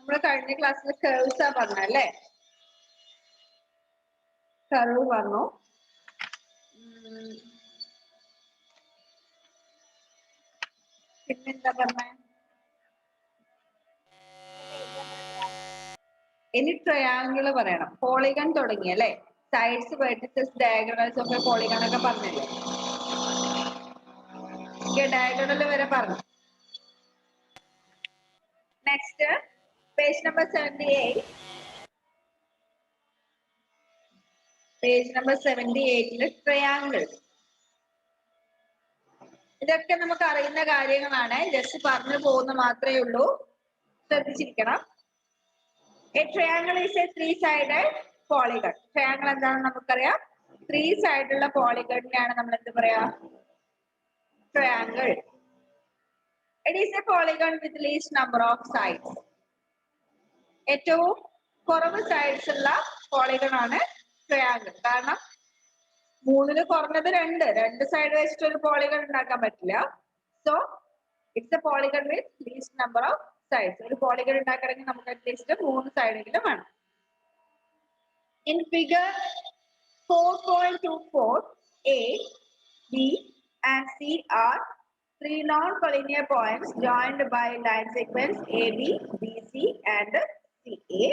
നമ്മുടെ കഴിഞ്ഞ ക്ലാസ്സിൽ കർവ്സാ പറഞ്ഞല്ലേ? കർവ് പറഞ്ഞു. പിന്നെന്താ പറഞ്ഞ? ഇനി ട്രയാങ്കിള് പറയണം. പോളിഗൺ തുടങ്ങി അല്ലേ? സൈഡ്സ്, വെർട്ടിസസ്, ഡയഗണൽസ് ഒക്കെ പോളിഗൺ ഒക്കെ പറഞ്ഞില്ലേ? ഡയഗണൽ വരെ പറഞ്ഞു. Next page number 78. Page number 78 triangle. ഇതൊക്കെ നമുക്ക് അറിയുന്ന കാര്യങ്ങളാണ്. ജസ്റ്റ് പറഞ്ഞു പോകുന്ന മാത്രമേ ഉള്ളൂ. ശ്രദ്ധിച്ചിരിക്കണം. A triangle is a three-sided polygon. Triangle എന്താണെന്ന് നമുക്കറിയാം. 3 സൈഡ് ഉള്ള പോളിഗണിനെയാണ് നമ്മൾ എന്ത് പറയാ? Triangle. It is a polygon with least number of sides. ഏറ്റവും കുറവ് സൈഡ്സ് ഉള്ള പോളിഗൺ ആണ് ട്രയാങ്കിൾ. കാരണം 3 കുറഞ്ഞത് 2 സൈഡ് വെച്ചിട്ട് ഒരു പോളിഗൺ ഉണ്ടാക്കാൻ പറ്റില്ല. So it's A polygon with least number of sides. ഒരു പോളിഗൺ ഉണ്ടാക്കണമെങ്കിൽ നമുക്ക് അറ്റ്ലീസ്റ്റ് 3 സൈഡെങ്കിലും വേണം. In figure 4.24, A, B and C are 3 non-collinear points joined by line segments AB, BC and CA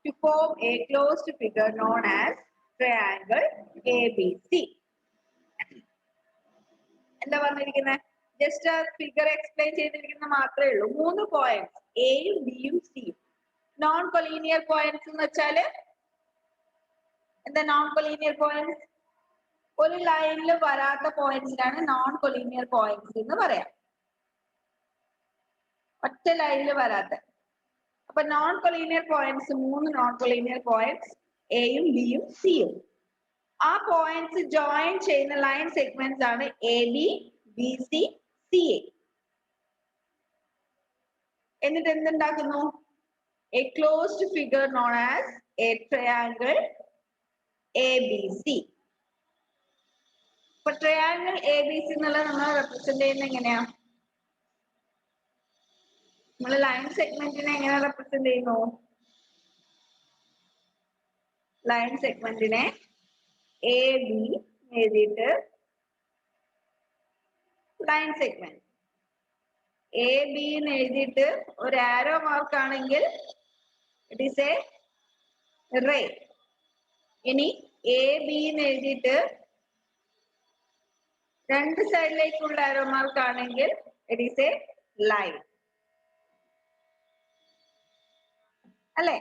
to form a closed figure known as triangle ABC. എന്താ പറഞ്ഞിരിക്കുന്നത്? Just figure explain ചെയ്തിരിക്കുന്ന മാത്രമേ ഉള്ളൂ. 3 points എയും ബിയും സിയും. Non collinear points എന്ന് വെച്ചാല് എന്താ? നോൺ കൊളീനിയർ പോയിന്റ്സ് ഒരു ലൈനിൽ വരാത്ത പോയിന്റ്സിനാണ് നോൺ കൊളീനിയർ പോയിന്റ്സ് എന്ന് പറയാം. ഒറ്റ ലൈനിൽ വരാത്ത. അപ്പൊ non collinear points 3 non collinear points എയും ബിയും സിയും. ആ പോയിന്റ്സ് ജോയിൻ ചെയ്യുന്ന ലൈൻ സെഗ്മെന്റ്സ് ആണ് A B, B C, C A. എന്നിട്ട് എന്തുണ്ടാക്കുന്നു? A closed figure known as a triangle A B C. ഇപ്പൊ ട്രയാങ്കിൾ എ ബി സി എന്നുള്ളത് നമ്മൾ റെപ്രസെന്റ് ചെയ്യുന്നത് എങ്ങനെയാ? നമ്മൾ ലൈൻ സെഗ്മെന്റിനെ എങ്ങനെ റെപ്രസെന്റ് ചെയ്യുന്നു? ലൈൻ സെഗ്മെന്റിനെ എ ബി എഴുതിയിട്ട് ലൈൻ സെഗ്മെന്റ് എ ബി എന്ന് എഴുതിയിട്ട് ഒരു ആരോ മാർക്ക് ആണെങ്കിൽ ഇറ്റ് ഈസ് എ റേ. ഇനി എ ബി എന്ന് എഴുതിയിട്ട് 2 സൈഡിലേക്കുള്ള ആരോ മാർക്ക് ആണെങ്കിൽ ഇറ്റ് ഈസ് എ ലൈൻ. അല്ലേ?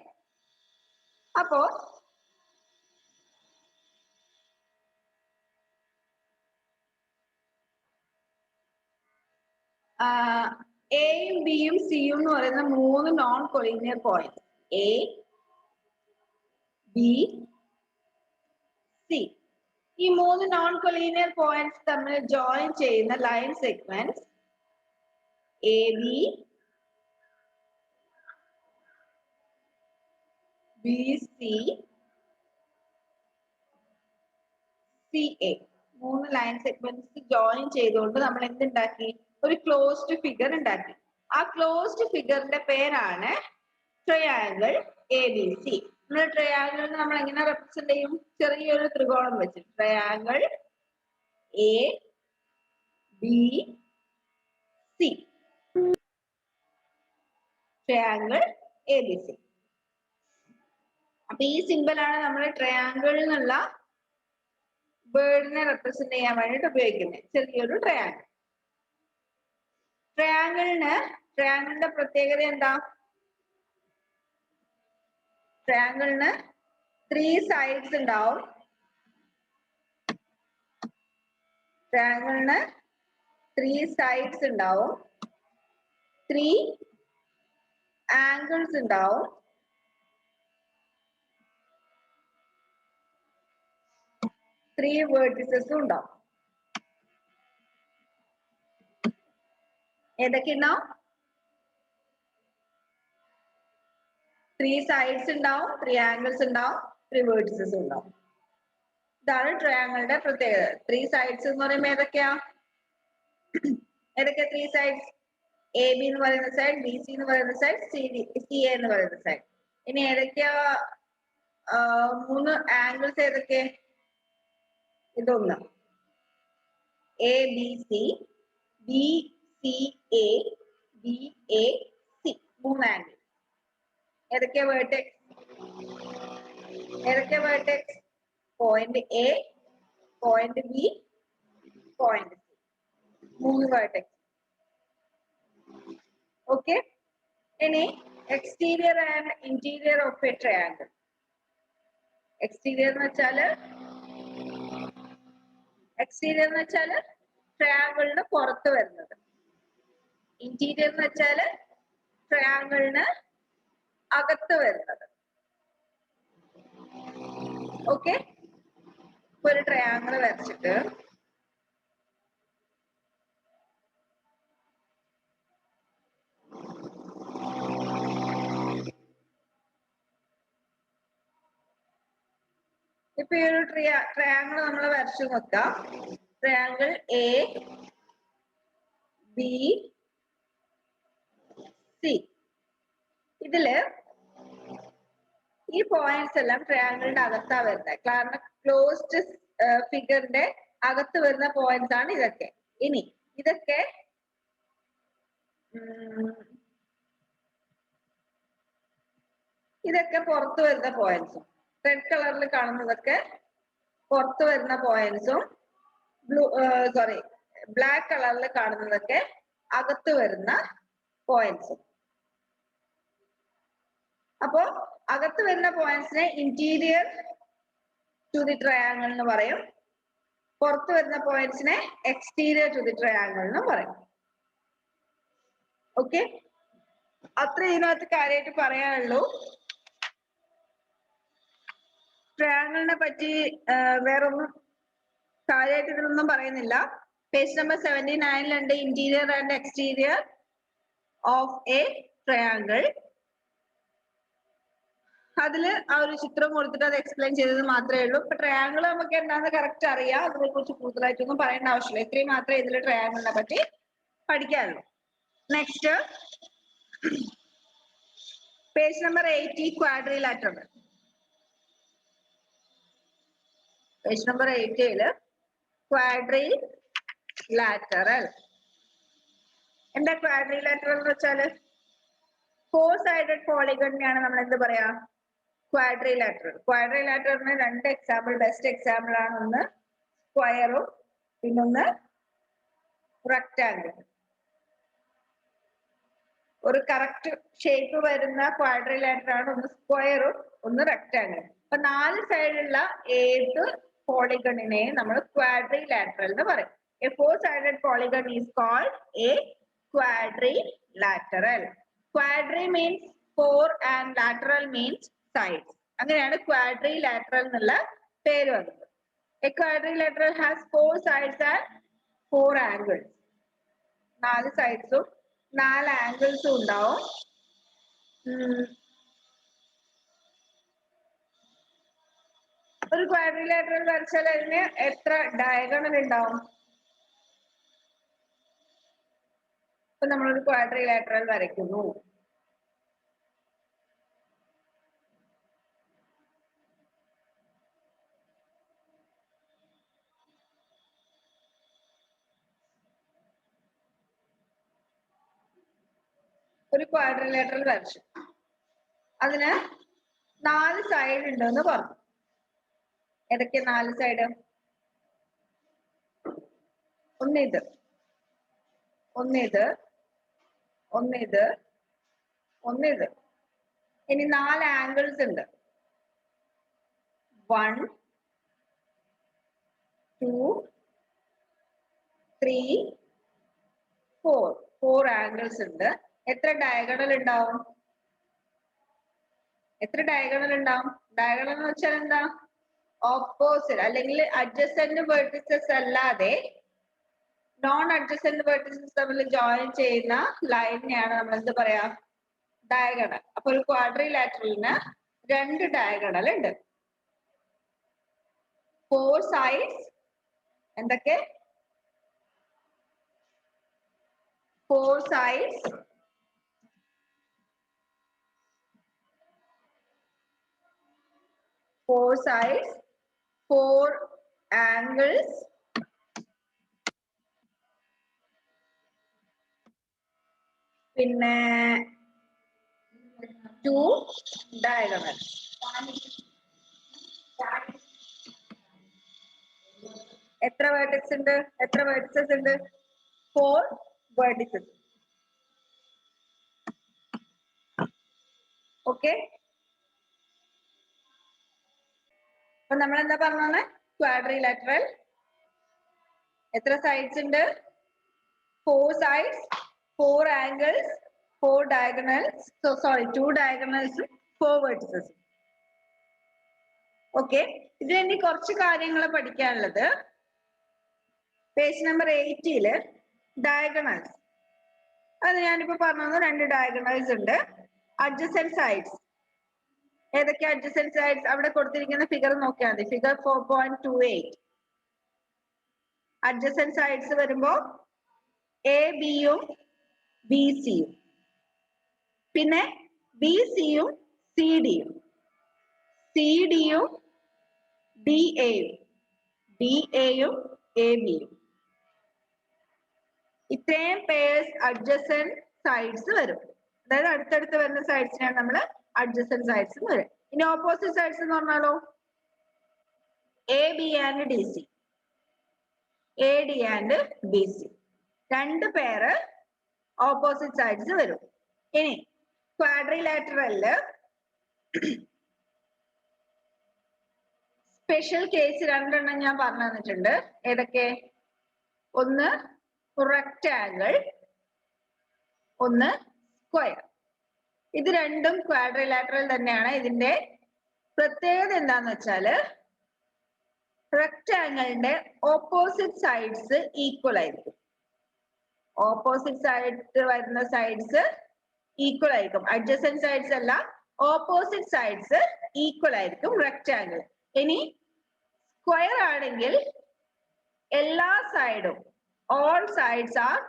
അപ്പോ എയും ബിയും സിയും എന്ന് പറയുന്ന 3 non collinear point A B C. ഈ 3 നോൺ കൊളീനിയർ പോയിന്റ്സ് തമ്മിൽ ജോയിൻ ചെയ്യുന്ന line segments A B, B C, C A. 3 line segments join ചെയ്തുകൊണ്ട് നമ്മൾ എന്തുണ്ടാക്കി? ഒരു ക്ലോസ്ഡ് ഫിഗർ ഉണ്ടാക്കി. ആ ക്ലോസ്ഡ് ഫിഗറിന്റെ പേരാണ് ട്രയാങ്കിൾ എ ബി സി. നമ്മൾ ട്രയാങ്കിളിന് നമ്മൾ എങ്ങനെ റെപ്രസെന്റ് ചെയ്യും? ചെറിയൊരു ത്രികോണം വെച്ച് triangle A B C. Triangle A B C. അപ്പൊ ഈ സിമ്പിൾ ആണ് നമ്മൾ ട്രയാങ്കിളിൽ നിന്നുള്ള ബേർഡിനെ റെപ്രസെന്റ് ചെയ്യാൻ വേണ്ടിട്ട് ഉപയോഗിക്കുന്നത്. ചെറിയൊരു ട്രയാങ്കിൾ. ട്രയാങ്കിളിന്റെ പ്രത്യേകത എന്താ? ട്രയാങ്കിളിന് 3 സൈഡ്സ് ഉണ്ടാവും. ട്രയാങ്കിളിന് 3 സൈഡ്സ് ഉണ്ടാവും, 3 ആംഗിൾസ് ഉണ്ടാവും, 3 വേർട്ടിസസും ഉണ്ടാവും. ഏതൊക്കെ ഉണ്ടാവും? 3 സൈഡ്സ് ഉണ്ടാവും, 3 ആംഗിൾസ് ഉണ്ടാവും, 3 വേർട്ടിസസും ഉണ്ടാവും. ഇതാണ് ട്രയാങ്കിളിന്റെ പ്രത്യേകത. 3 സൈഡ്സ് എന്ന് പറയുമ്പോൾ ഏതൊക്കെയാ? ഏതൊക്കെയാ 3 സൈഡ്സ്? എ ബി എന്ന് പറയുന്ന സൈഡ്, ബി സി എന്ന് പറയുന്ന സൈഡ്, സി എ എന്ന് പറയുന്ന സൈഡ്. ഇനി ഏതൊക്കെയാ മൂന്ന് ആംഗിൾസ് ഏതൊക്കെ? ഇതൊന്ന് A B C, B C A, B A C, മൂന്ന് ആംഗിൾ. ഏതൊക്കെയാ വേർട്ടെക്സ്? ഏതൊക്കെയാ vertex? Point A, point B, point C, മൂന്ന് വേർട്ടെക്സ്. ഓക്കെ. ഇനി exterior and interior of A triangle. Exterior എന്ന് വെച്ചാല് ട്രയാങ്കിളിന് പുറത്ത് വരുന്നത്. ഇന്റീരിയർ എന്ന് വെച്ചാല് ട്രയാങ്കിളിന് അകത്ത് വരുന്നത്. ഓക്കെ. ഒരു ട്രയാങ്കിൾ വരച്ചിട്ട് ഇപ്പൊ ഈ ഒരു ട്രയാങ്കിൾ നമ്മൾ വരച്ചു നോക്കാം. Triangle A B C. ഇതില് ഈ പോയിന്റ്സ് എല്ലാം ട്രയാങ്കിളിന്റെ അകത്താ വരുന്നത്. കാരണം ക്ലോസ്ഡ് ഫിഗറിന്റെ അകത്ത് വരുന്ന പോയിന്റ്സ് ആണ് ഇതൊക്കെ. ഇനി ഇതൊക്കെ പുറത്തു വരുന്ന പോയിന്റ്സും, റെഡ് കളറിൽ കാണുന്നതൊക്കെ പുറത്തു വരുന്ന പോയിന്റ്സും, ബ്ലാക്ക് കളറിൽ കാണുന്നതൊക്കെ അകത്ത് വരുന്ന പോയിന്റ്സും. അപ്പോ അകത്ത് വരുന്ന പോയിന്റ്സിനെ ഇന്റീരിയർ ടു ദി ട്രയാങ്കിൾ എന്ന് പറയും. പുറത്തു വരുന്ന പോയിന്റ്സിനെ എക്സ്റ്റീരിയർ ടു ദി ട്രയാങ്കിൾ എന്ന് പറയും. ഓക്കെ. അത്ര ഇതിനകത്ത് കാര്യമായിട്ട് പറയാനുള്ളൂ. ട്രയാങ്കിളിനെ പറ്റി വേറൊന്നും കാര്യമായിട്ട് ഇതിലൊന്നും പറയുന്നില്ല. Page number 79 interior and exterior of A triangle. അതില് ആ ഒരു ചിത്രം കൊടുത്തിട്ട് അത് എക്സ്പ്ലെയിൻ ചെയ്തത് മാത്രമേ ഉള്ളൂ. ഇപ്പൊ ട്രയാങ്കിൾ നമുക്ക് എന്താണെന്ന് കറക്റ്റ് അറിയാം. അതിനെ കുറിച്ച് കൂടുതലായിട്ടൊന്നും പറയേണ്ട ആവശ്യമില്ല. ഇത്രയും മാത്രമേ ഇതിൽ ട്രയാങ്കിളിനെ പറ്റി പഠിക്കാനുള്ളൂ. Next page number 80 quadrilateral. Page number 80 quadrilateral. എന്താ ക്വാഡ്രിലാറ്ററൽ എന്ന് വെച്ചാല്? 4 സൈഡഡ് പോളിഗണിനെയാണ് നമ്മൾ എന്ത് പറയാ? ക്വാഡ്രിലാറ്ററൽ. ക്വാഡ്രിലാറ്ററലിന് രണ്ട് എക്സാമ്പിൾ, ബെസ്റ്റ് എക്സാമ്പിൾ ആണ്. ഒന്ന് സ്ക്വയറും പിന്നൊന്ന് റെക്ടാങ്കിൾ. ഒരു കറക്റ്റ് ഷേപ്പ് വരുന്ന ക്വാഡ്രിലാറ്ററൽ ആണ് ഒന്ന് സ്ക്വയറും ഒന്ന് റെക്ടാങ്കിൾ. അപ്പൊ 4 സൈഡുള്ള ഏത് പോളിഗണിനെയും നമ്മൾ ക്വാഡ്രിലാറ്ററൽ എന്ന് പറയും. A 4-sided polygon is called a quadrilateral. Quadri means 4 and lateral means sides. അങ്ങനെയാണ് quadrilateral എന്നുള്ള പേര് വന്നത്. A quadrilateral has 4 sides and 4 angles. 4 സൈഡ്സും 4 ആംഗിൾസും ഉണ്ടാവും. ഒരു ക്വാഡ്രിലാറ്ററൽ വരച്ചാൽ അതിന് എത്ര ഡയഗണൽ ഉണ്ടാവും? ഇപ്പൊ നമ്മളൊരു ക്വാഡ്രിലാറ്ററൽ വരയ്ക്കുന്നു. ഒരു ക്വാഡ്രിലാറ്ററൽ വരച്ചു. അതിന് 4 സൈഡ് ഉണ്ടെന്ന് പറഞ്ഞു. ഏതൊക്കെ 4 സൈഡ്? ഒന്നിത്, ഒന്നിത്, ഒന്നിത്, ഒന്നിത്. ഇനി 4 ആംഗിൾസ് ഉണ്ട്. 1 2 3 4. 4 ആംഗിൾസ് ഉണ്ട്. എത്ര ഡയഗണൽ ഉണ്ടാവും? എത്ര ഡയഗണൽ ഉണ്ടാവും? ഡയഗണൽ എന്ന് വെച്ചാൽ എന്താ? ഓപ്പോസിറ്റ് അല്ലെങ്കിൽ അഡ്ജസന്റ് വെർട്ടിസസ് അല്ലാതെ നോൺ അഡ്ജസന്റ് വെർട്ടിസസ് തമ്മിൽ ജോയിൻ ചെയ്യുന്ന ലൈനിനെയാണ് നമ്മൾ എന്ത് പറയാ? ഡയഗണൽ. അപ്പൊ ഒരു ക്വാഡ്രിലാറ്ററലിന് 2 ഡയഗണൽ ഉണ്ട്. 4 സൈഡ്സ്. എന്തൊക്കെ? 4 sides, 4 sides, 4 angles, പിന്നെ 2 diagonals. എത്ര vertex ഉണ്ട്? എത്ര vertices ഉണ്ട്? 4 vertices. ഓക്കെ, അപ്പൊ നമ്മൾ എന്താ പറഞ്ഞാണ്? ക്വാഡ്രിലാറ്ററൽ. എത്ര സൈഡ്സ് ഉണ്ട്? 4 sides, 4 angles, 4 diagonals. So sorry, 2 diagonals, 4 vertices. Okay, ഇതിൽ ഇനി കുറച്ച് കാര്യങ്ങൾ പഠിക്കാനുള്ളത്. Page number 80 diagonals. അത് ഞാനിപ്പോ പറഞ്ഞത് 2 ഡയഗണൽസ് ഉണ്ട്. Adjacent sides. ഏതൊക്കെ അഡ്ജസന്റ് സൈഡ്സ്? അവിടെ കൊടുത്തിരിക്കുന്ന ഫിഗർ നോക്കിയാൽ മതി. ഫിഗർ 4.28. അഡ്ജസന്റ് സൈഡ്സ് വരുമ്പോ എ ബിയും ബി സിയും, പിന്നെ ബി സിയും സി ഡിയും, സി ഡിയും ഡി എയും, ഡി എയും എ ബിയും. ഇത്രയും പേഴ്സ് അഡ്ജസന്റ് സൈഡ്സ് വരും. അതായത് അടുത്തടുത്ത് വരുന്ന സൈഡ്സിനാണ് നമ്മൾ അഡ്ജസന്റ് സൈഡ്സ് എന്ന് വരും. ഇനി ഓപ്പോസിറ്റ് സൈഡ്സ് എന്ന് പറഞ്ഞാലോ A B and D C, A D and B C, 2 പേര് ഓപ്പോസിറ്റ് സൈഡ്സ് വരും. ഇനി ക്വാഡ്രിലാറ്ററലില് സ്പെഷ്യൽ കേസ് 2 ഞാൻ പറഞ്ഞു തന്നിട്ടുണ്ട്. ഏതൊക്കെ? ഒന്ന് റെക്ടാങ്കിൾ, ഒന്ന് സ്ക്വയർ. ഇത് രണ്ടും ക്വാഡ്രിലാറ്ററൽ തന്നെയാണ്. ഇതിന്റെ പ്രത്യേകത എന്താന്ന് വെച്ചാല് റെക്ടാങ്കിളിന്റെ ഓപ്പോസിറ്റ് സൈഡ്സ് ഈക്വൽ ആയിരിക്കും. ഓപ്പോസിറ്റ് സൈഡ് വരുന്ന സൈഡ്സ് ഈക്വൽ ആയിരിക്കും. അഡ്ജസന്റ് സൈഡ്സ് അല്ല, ഓപ്പോസിറ്റ് സൈഡ്സ് ഈക്വൽ ആയിരിക്കും റെക്ടാങ്കിൾ. ഇനി സ്ക്വയർ ആണെങ്കിൽ എല്ലാ സൈഡും, ഓൾ സൈഡ്സ് ആർ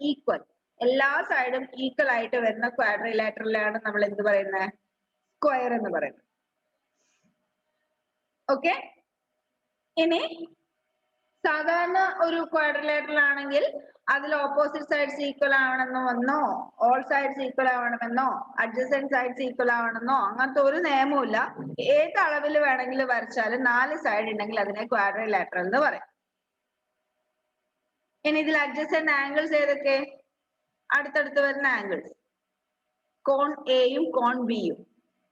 ഈക്വൽ, എല്ലാ സൈഡും ഈക്വൽ ആയിട്ട് വരുന്ന ക്വാഡ്രിലാറ്ററലാണ് നമ്മൾ എന്ത് പറയുന്നത്? സ്ക്വയർ എന്ന് പറയുന്നത്. ഓക്കെ, ഇനി സാധാരണ ഒരു ക്വാഡ്രിലാറ്ററൽ ആണെങ്കിൽ അതിൽ ഓപ്പോസിറ്റ് സൈഡ്സ് ഈക്വൽ ആവണമെന്നോ ഓൾ സൈഡ്സ് ഈക്വൽ ആവണമെന്നോ അഡ്ജസന്റ് സൈഡ്സ് ഈക്വൽ ആവണമെന്നോ അങ്ങനത്തെ ഒരു നിയമവും ഇല്ല. ഏത് അളവിൽ വേണമെങ്കിലും വരച്ചാലും 4 സൈഡ് ഉണ്ടെങ്കിൽ അതിനെ ക്വാഡ്രിലാറ്ററൽ എന്ന് പറയും. ഇനി ഇതിൽ അഡ്ജസന്റ് ആംഗിൾസ് ഏതൊക്കെ? അടുത്തടുത്ത് വരുന്ന ആംഗിൾസ് കോൺ എയും കോൺ ബിയും,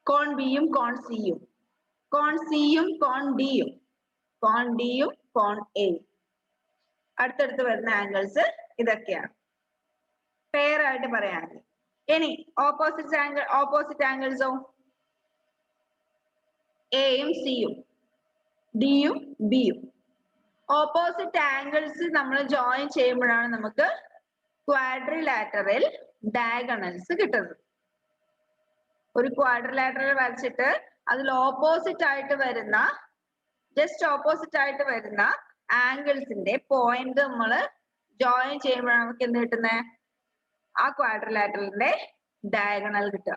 കോൺ ബിയും കോൺ സിയും, കോൺ സിയും കോൺ ഡിയും, കോൺ ഡിയും കോൺ എയും. അടുത്തടുത്ത് വരുന്ന ആംഗിൾസ് ഇതൊക്കെയാണ് പെയർ ആയിട്ട് പറയുകയാണെങ്കിൽ. ഇനി ഓപ്പോസിറ്റ് ആംഗിൾസോ എയും സിയും ഡിയും ബിയും. ഓപ്പോസിറ്റ് ആംഗിൾസ് നമ്മൾ ജോയിൻ ചെയ്യുമ്പോഴാണ് നമുക്ക് ക്വാഡ്രിലാറ്ററൽ ഡയഗണൽസ് കിട്ടുന്നത്. ഒരു ക്വാഡ്രിലാറ്ററൽ വരച്ചിട്ട് അതിൽ ഓപ്പോസിറ്റ് ആയിട്ട് വരുന്ന, ജസ്റ്റ് ഓപ്പോസിറ്റ് ആയിട്ട് വരുന്ന ആംഗിൾസിന്റെ പോയിന്റ് നമ്മൾ ജോയിൻ ചെയ്യുമ്പോഴാണ് നമുക്ക് എന്ത് കിട്ടുന്നത്? ആ ക്വാഡ്രിലാറ്ററലിന്റെ ഡയഗണൽ കിട്ടുക.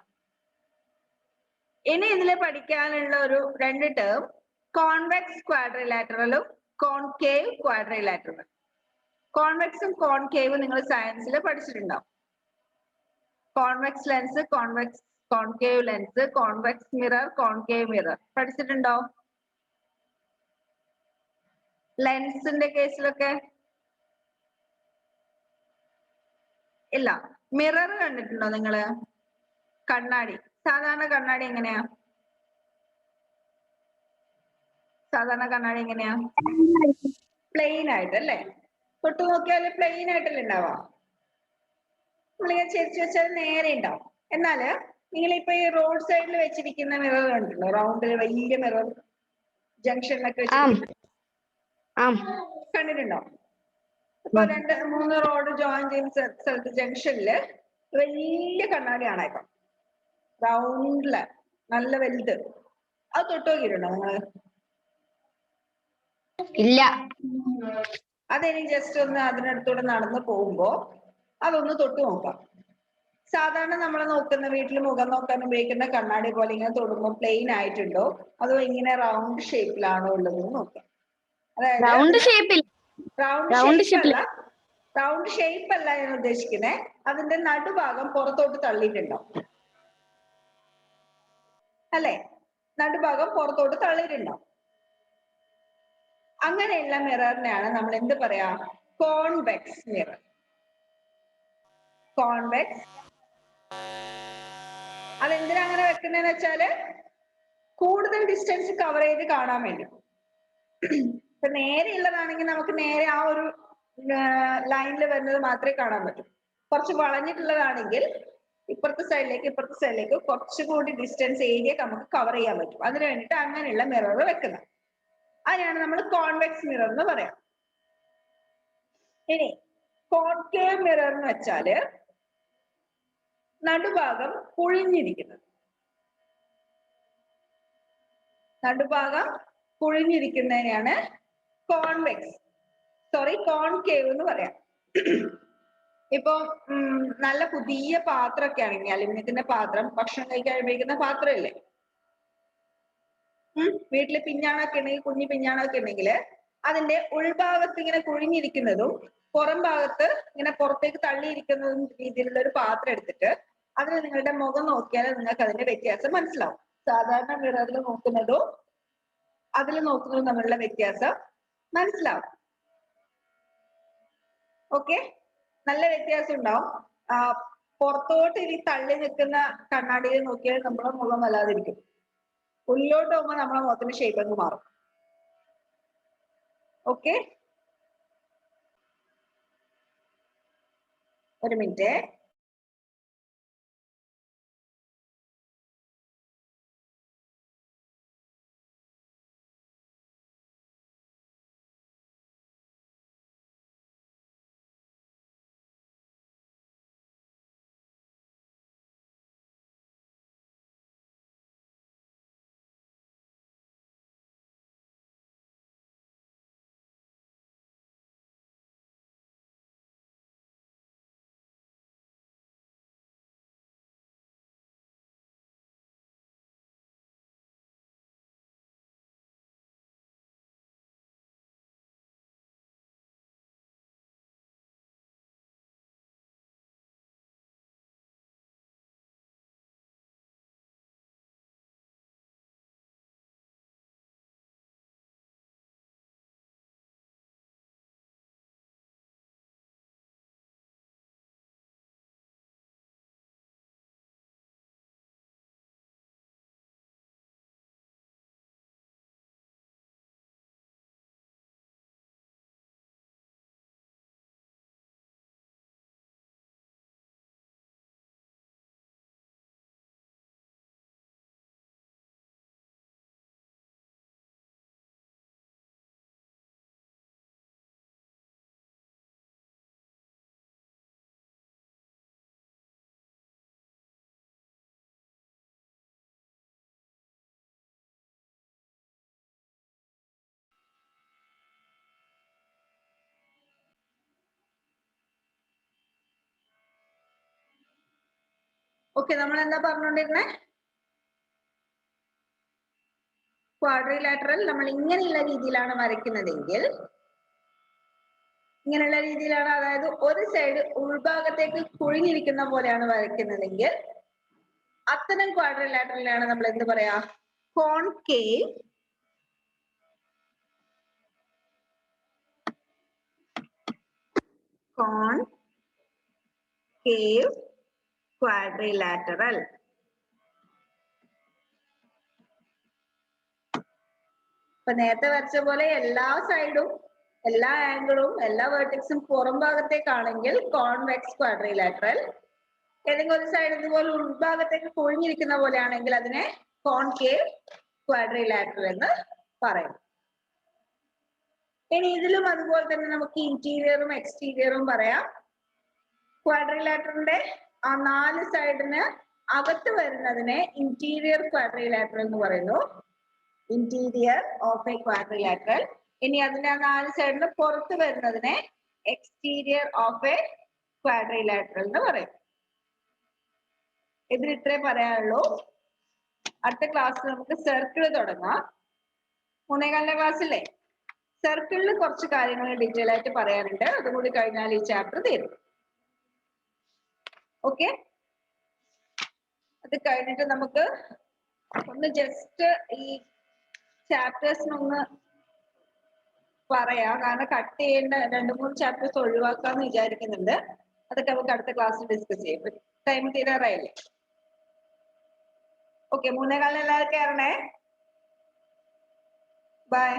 ഇനി ഇതിൽ പഠിക്കാനുള്ള ഒരു 2 ടേം കോൺവെക്സ് ക്വാഡ്രിലാറ്ററലും കോൺകേവ് ക്വാഡ്രിലാറ്ററലും. കോൺവെക്സും കോൺകേവും നിങ്ങൾ സയൻസിൽ പഠിച്ചിട്ടുണ്ടാവും. Convex lens, concave lens, convex mirror, concave mirror പഠിച്ചിട്ടുണ്ടോ? ലെൻസിന്റെ കേസിലൊക്കെ ഇല്ല. മിറർ കണ്ടിട്ടുണ്ടോ നിങ്ങള്? കണ്ണാടി. സാധാരണ കണ്ണാടി എങ്ങനെയാ? സാധാരണ കണ്ണാടി എങ്ങനെയാ? പ്ലെയിൻ ആയിട്ട് അല്ലേ? തൊട്ട് നോക്കിയാല് പ്ലെയിൻ ആയിട്ടല്ലേ ഉണ്ടാവാ? നമ്മളിങ്ങനെ ചെരിച്ചു വെച്ചാൽ നേരെ ഉണ്ടാവും. എന്നാല് നിങ്ങളിപ്പോ ഈ റോഡ് സൈഡിൽ വെച്ചിരിക്കുന്ന മിറർ കണ്ടിട്ടുണ്ടോ? റൗണ്ടിൽ വലിയ മിറർ ജംഗ്ഷനിലൊക്കെ വെച്ചിരിക്കുന്ന കണ്ടിട്ടുണ്ടോ? ഇപ്പൊ 2-3 റോഡ് ജോയിൻ ചെയ്യുന്ന സ്ഥലത്ത് ജംഗ്ഷനില് വലിയ കണ്ണാടി ആണേക്കാം, റൗണ്ടില് നല്ല വലുത്. അത് തൊട്ട് നോക്കിയിട്ടുണ്ടോ നിങ്ങള്? ഇല്ല. അതെനി ജസ്റ്റ് ഒന്ന് അതിനടുത്തൂടെ നടന്നു പോകുമ്പോ അതൊന്ന് തൊട്ട് നോക്കാം. സാധാരണ നമ്മൾ നോക്കുന്ന വീട്ടിൽ മുഖം നോക്കാൻ ഉപയോഗിക്കുന്ന കണ്ണാടി പോലെ ഇങ്ങനെ തൊടുമ്പോൾ പ്ലെയിൻ ആയിട്ടുണ്ടോ അതോ ഇങ്ങനെ റൗണ്ട് ഷേപ്പിലാണോ ഉള്ളത് നോക്കാം. അതായത് റൗണ്ട് ഷേപ്പിൽ റൗണ്ട് ഷേപ്പ് അല്ല ഞാൻ ഉദ്ദേശിക്കുന്നത്, അതിന്റെ നടുഭാഗം പുറത്തോട്ട് തള്ളിയിട്ടുണ്ടോ അല്ലെ? നടുഭാഗം പുറത്തോട്ട് തള്ളിയിട്ടുണ്ടോ? അങ്ങനെയുള്ള മിററിനെയാണ് നമ്മൾ എന്ത് പറയാ? Convex mirror. കോൺവെക്സ്. അതെന്തിനാ അങ്ങനെ വെക്കുന്നതെന്ന് വെച്ചാല് കൂടുതൽ ഡിസ്റ്റൻസ് കവർ ചെയ്ത് കാണാൻ വേണ്ടി. ഇപ്പൊ നേരെ ഉള്ളതാണെങ്കിൽ നമുക്ക് നേരെ ആ ഒരു ലൈനിൽ വരുന്നത് മാത്രമേ കാണാൻ പറ്റൂ. കുറച്ച് വളഞ്ഞിട്ടുള്ളതാണെങ്കിൽ ഇപ്പുറത്തെ സൈഡിലേക്ക് കുറച്ചുകൂടി ഡിസ്റ്റൻസ് ഏരിയ നമുക്ക് കവർ ചെയ്യാൻ പറ്റും. അതിന് വേണ്ടിയിട്ട് അങ്ങനെയുള്ള മിറർ വെക്കുന്നത്. അതിനാണ് നമ്മൾ കോൺവെക്സ് മിറർ എന്ന് പറയാം. ഇനി കോൺകേവ് മിറർ എന്ന് വെച്ചാല് നടുഭാഗം കുഴിഞ്ഞിരിക്കുന്നത്. നടുഭാഗം കുഴിഞ്ഞിരിക്കുന്നതിനെയാണ് കോൺകേവ് എന്ന് പറയാം. ഇപ്പൊ നല്ല പുതിയ പാത്രമൊക്കെ ആണെങ്കിൽ, അലുമിനിയത്തിന്റെ പാത്രം, ഭക്ഷണം കഴിക്കാൻ ഉപയോഗിക്കുന്ന പാത്രമില്ലേ, വീട്ടില് പിഞ്ഞാണൊക്കെ ഉണ്ടെങ്കിൽ, കുഞ്ഞു പിഞ്ഞാണൊക്കെ ഉണ്ടെങ്കിൽ അതിന്റെ ഉൾഭാഗത്ത് ഇങ്ങനെ കുഴിഞ്ഞിരിക്കുന്നതും പുറം ഭാഗത്ത് ഇങ്ങനെ പുറത്തേക്ക് തള്ളിയിരിക്കുന്നതും രീതിയിലുള്ള ഒരു പാത്രം എടുത്തിട്ട് അതിൽ നിങ്ങളുടെ മുഖം നോക്കിയാൽ നിങ്ങൾക്ക് അതിന്റെ വ്യത്യാസം മനസ്സിലാവും. സാധാരണ മിററിൽ നോക്കുന്നതും അതിൽ നോക്കുന്നതും തമ്മിലുള്ള വ്യത്യാസം മനസ്സിലാവും. ഓക്കെ, നല്ല വ്യത്യാസം ഉണ്ടാവും. പുറത്തോട്ട് ഇനി തള്ളി നിൽക്കുന്ന കണ്ണാടിയിൽ നോക്കിയാൽ നമ്മുടെ മുഖം വല്ലാതിരിക്കും. ഉള്ളിലോട്ട് പോകുമ്പോൾ നമ്മളെ മുഖത്തിന്റെ ഷേപ്പ് അങ്ങ് മാറും. ഓക്കെ, ഒരു മിനിറ്റ്. ഓക്കെ, നമ്മൾ എന്താ പറഞ്ഞുകൊണ്ടിരുന്നേ? ക്വാഡ്രിലാറ്ററൽ നമ്മൾ ഇങ്ങനെയുള്ള രീതിയിലാണ് വരയ്ക്കുന്നതെങ്കിൽ, ഇങ്ങനെയുള്ള രീതിയിലാണ്, അതായത് ഒരു സൈഡ് ഉൾഭാഗത്തേക്ക് കുഴിഞ്ഞിരിക്കുന്ന പോലെയാണ് വരയ്ക്കുന്നതെങ്കിൽ അത്തരം ക്വാഡ്രിലാറ്ററലിനാണ് നമ്മൾ എന്ത് പറയാ? Concave quadrilateral. ഇപ്പൊ നേരത്തെ വരച്ച പോലെ എല്ലാ സൈഡും, എല്ലാ ആംഗിളും, എല്ലാ വെർട്ടിക്സും പുറം ഭാഗത്തേക്കാണെങ്കിൽ കോൺവെക്സ് ക്വാഡ്രിലാറ്ററൽ. ഏതെങ്കിലും ഒരു സൈഡ് ഇതുപോലെ ഉൾഭാഗത്തേക്ക് കുഴിഞ്ഞിരിക്കുന്ന പോലെയാണെങ്കിൽ അതിനെ കോൺകേവ് ക്വാഡ്രിലാറ്ററൽ എന്ന് പറയും. ഇനി ഇതിലും അതുപോലെ തന്നെ നമുക്ക് ഇന്റീരിയറും എക്സ്റ്റീരിയറും പറയാം. ക്വാഡ്രിലാറ്ററിന്റെ ആ 4 സൈഡിന് അകത്ത് വരുന്നതിനെ ഇന്റീരിയർ ക്വാഡ്രിലാറ്ററൽ എന്ന് പറയുന്നു. Interior of A quadrilateral. ഇനി അതിന്റെ ആ 4 സൈഡിന് പുറത്ത് വരുന്നതിനെ എക്സ്റ്റീരിയർ ഓഫ് എ ക്വാഡ്രിലാറ്ററൽ എന്ന് പറയും. ഇതിൽ ഇത്രേ പറയാനുള്ളൂ. അടുത്ത ക്ലാസ്സിൽ നമുക്ക് സർക്കിൾ തുടങ്ങാം. 3:15 ക്ലാസ്സിലെ സർക്കിളിൽ കുറച്ച് കാര്യങ്ങൾ ഡീറ്റെയിൽ ആയിട്ട് പറയാനുണ്ട്. അതുകൂടി കഴിഞ്ഞാൽ ഈ ചാപ്റ്റർ തീരും. ഓക്കെ, അത് കഴിഞ്ഞിട്ട് നമുക്ക് ഒന്ന് ജസ്റ്റ് ഈ ചാപ്റ്റേഴ്സിനൊന്ന് പറയാം. കാരണം കട്ട് ചെയ്യേണ്ട 2-3 ചാപ്റ്റേഴ്സ് ഒഴിവാക്കാന്ന് വിചാരിക്കുന്നുണ്ട്. അതൊക്കെ നമുക്ക് അടുത്ത ക്ലാസ്സിൽ ഡിസ്കസ് ചെയ്യും. ടൈം തീരാറായില്ലേ? ഓക്കെ, 3:15 എല്ലാവരും കയറണേ. ബൈ.